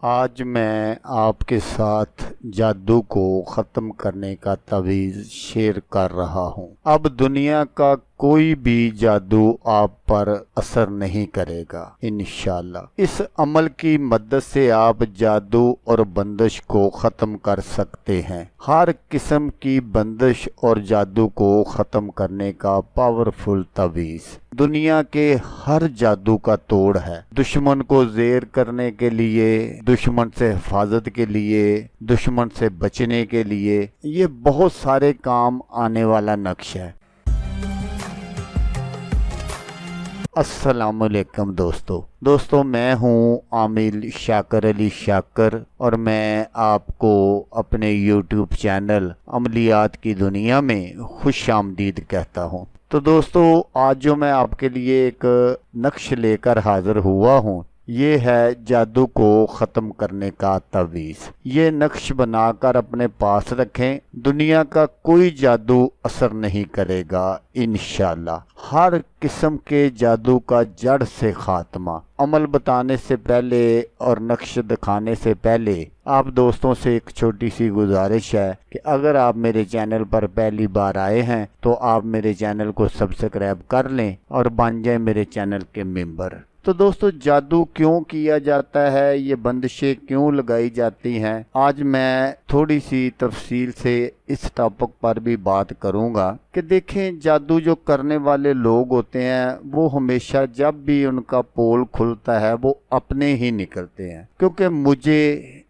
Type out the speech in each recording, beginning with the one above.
آج میں آپ کے ساتھ جادو کو ختم کرنے کا تعویذ شیئر کر رہا ہوں۔ اب دنیا کا کوئی بھی جادو آپ پر اثر نہیں کرے گا انشاءاللہ۔ اس عمل کی مدد سے آپ جادو اور بندش کو ختم کر سکتے ہیں۔ ہر قسم کی بندش اور جادو کو ختم کرنے کا پاورفل تعویذ دنیا کے ہر جادو کا توڑ ہے۔ دشمن کو زیر کرنے کے لیے، دشمن سے حفاظت کے لیے، دشمن سے بچنے کے لیے یہ بہت سارے کام آنے والا نقش ہے۔ السلام علیکم دوستو میں ہوں عامل شاکر علی شاکر، اور میں آپ کو اپنے یوٹیوب چینل عملیات کی دنیا میں خوش آمدید کہتا ہوں۔ تو دوستو آج جو میں آپ کے لیے ایک نقش لے کر حاضر ہوا ہوں، یہ ہے جادو کو ختم کرنے کا تعویذ۔ یہ نقش بنا کر اپنے پاس رکھیں، دنیا کا کوئی جادو اثر نہیں کرے گا انشاءاللہ۔ ہر قسم کے جادو کا جڑ سے خاتمہ۔ عمل بتانے سے پہلے اور نقش دکھانے سے پہلے آپ دوستوں سے ایک چھوٹی سی گزارش ہے کہ اگر آپ میرے چینل پر پہلی بار آئے ہیں تو آپ میرے چینل کو سبسکرائب کر لیں اور بن جائیں میرے چینل کے ممبر۔ تو دوستو جادو کیوں کیا جاتا ہے، یہ بندشیں کیوں لگائی جاتی ہیں، آج میں تھوڑی سی تفصیل سے اس ٹاپک پر بھی بات کروں گا کہ دیکھیں جادو جو کرنے والے لوگ ہوتے ہیں وہ ہمیشہ جب بھی ان کا پول کھلتا ہے وہ اپنے ہی نکلتے ہیں، کیونکہ مجھے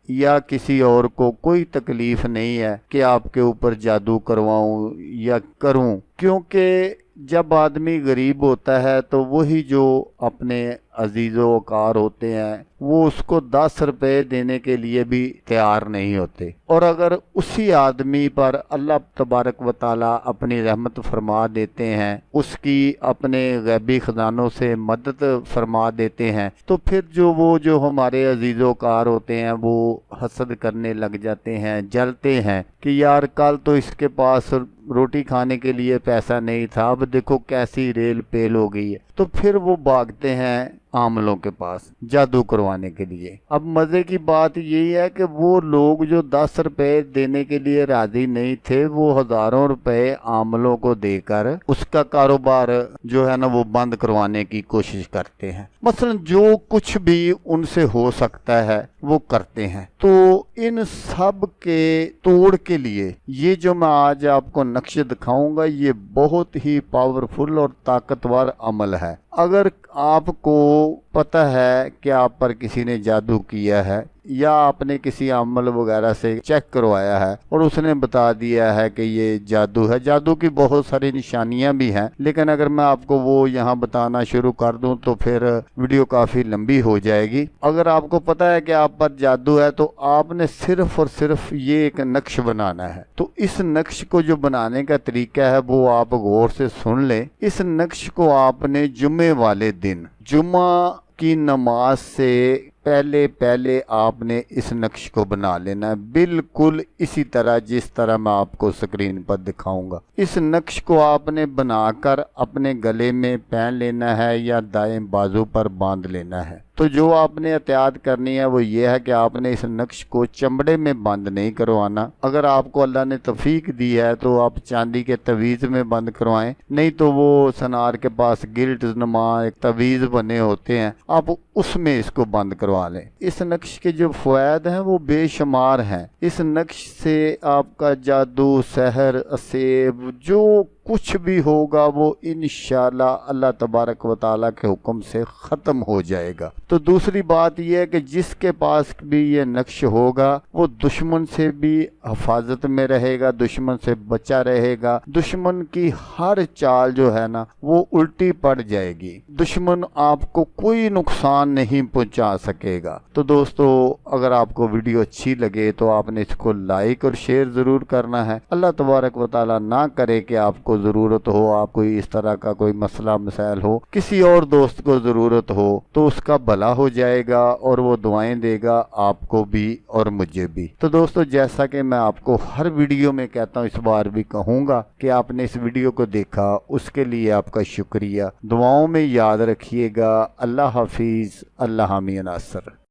یا کسی اور کو کوئی تکلیف نہیں ہے کہ آپ کے اوپر جادو کرواؤں یا کروں، کیونکہ جب آدمی غریب ہوتا ہے تو وہی جو اپنے عزیز و وقار ہوتے ہیں وہ اس کو 10 روپے دینے کے لیے بھی تیار نہیں ہوتے، اور اگر اسی آدمی پر اللہ تبارک و تعالی اپنی رحمت فرما دیتے ہیں، اس کی اپنے غیبی خزانوں سے مدد فرما دیتے ہیں، تو پھر جو ہمارے عزیز و وقار ہوتے ہیں وہ حسد کرنے لگ جاتے ہیں، جلتے ہیں کہ یار کل تو اس کے پاس روٹی کھانے کے لیے پیسہ نہیں تھا، اب دیکھو کیسی ریل پیل ہو گئی ہے، تو پھر وہ بھاگتے ہیں عاملوں کے پاس جادو کروانے کے لیے۔ اب مزے کی بات یہی ہے کہ وہ لوگ جو 10 روپے دینے کے لیے راضی نہیں تھے وہ ہزاروں روپے عاملوں کو دے کر اس کا کاروبار جو ہے نا وہ بند کروانے کی کوشش کرتے ہیں۔ مثلا جو کچھ بھی ان سے ہو سکتا ہے وہ کرتے ہیں۔ تو ان سب کے توڑ کے لیے یہ جو میں آج آپ کو نقش دکھاؤں گا یہ بہت ہی پاورفل اور طاقتور عمل ہے۔ اگر آپ کو پتہ ہے کہ آپ پر کسی نے جادو کیا ہے یا آپ نے کسی عمل وغیرہ سے چیک کروایا ہے اور اس نے بتا دیا ہے کہ یہ جادو ہے، جادو کی بہت ساری نشانیاں بھی ہیں، لیکن اگر میں آپ کو وہ یہاں بتانا شروع کر دوں تو پھر ویڈیو کافی لمبی ہو جائے گی۔ اگر آپ کو پتہ ہے کہ آپ پر جادو ہے تو آپ نے صرف اور صرف یہ ایک نقش بنانا ہے۔ تو اس نقش کو جو بنانے کا طریقہ ہے وہ آپ غور سے سن لیں۔ اس نقش کو آپ نے جمعے والے دن، جمعہ کی نماز سے پہلے آپ نے اس نقش کو بنا لینا ہے، بالکل اسی طرح جس طرح میں آپ کو سکرین پر دکھاؤں گا۔ اس نقش کو آپ نے بنا کر اپنے گلے میں پہن لینا ہے یا دائیں بازو پر باندھ لینا ہے۔ تو جو آپ نے احتیاط کرنی ہے وہ یہ ہے کہ آپ نے اس نقش کو چمڑے میں بند نہیں کروانا۔ اگر آپ کو اللہ نے توفیق دی ہے تو آپ چاندی کے تعویذ میں بند کروائیں، نہیں تو وہ سنار کے پاس گلٹ نما ایک تعویذ بنے ہوتے ہیں، آپ اس میں اس کو بند کروا لیں۔ اس نقش کے جو فوائد ہیں وہ بے شمار ہیں۔ اس نقش سے آپ کا جادو، سحر، اسیب جو کچھ بھی ہوگا وہ انشاءاللہ اللہ تبارک و تعالیٰ کے حکم سے ختم ہو جائے گا۔ تو دوسری بات یہ ہے کہ جس کے پاس بھی یہ نقش ہوگا وہ دشمن سے بھی حفاظت میں رہے گا، دشمن سے بچا رہے گا، دشمن کی ہر چال جو ہے نا وہ الٹی پڑ جائے گی، دشمن آپ کو کوئی نقصان نہیں پہنچا سکے گا۔ تو دوستو اگر آپ کو ویڈیو اچھی لگے تو آپ نے اس کو لائک اور شیئر ضرور کرنا ہے۔ اللہ تبارک و تعالیٰ نہ کرے کہ آپ کو ضرورت ہو، آپ کوئی اس طرح کا کوئی مسئلہ مسائل ہو، کسی اور دوست کو ضرورت ہو تو اس کا بھلا ہو جائے گا اور وہ دعائیں دے گا آپ کو بھی اور مجھے بھی۔ تو دوستو جیسا کہ میں آپ کو ہر ویڈیو میں کہتا ہوں اس بار بھی کہوں گا کہ آپ نے اس ویڈیو کو دیکھا اس کے لیے آپ کا شکریہ۔ دعاؤں میں یاد رکھیے گا۔ اللہ حافظ، اللہ حامی ناصر۔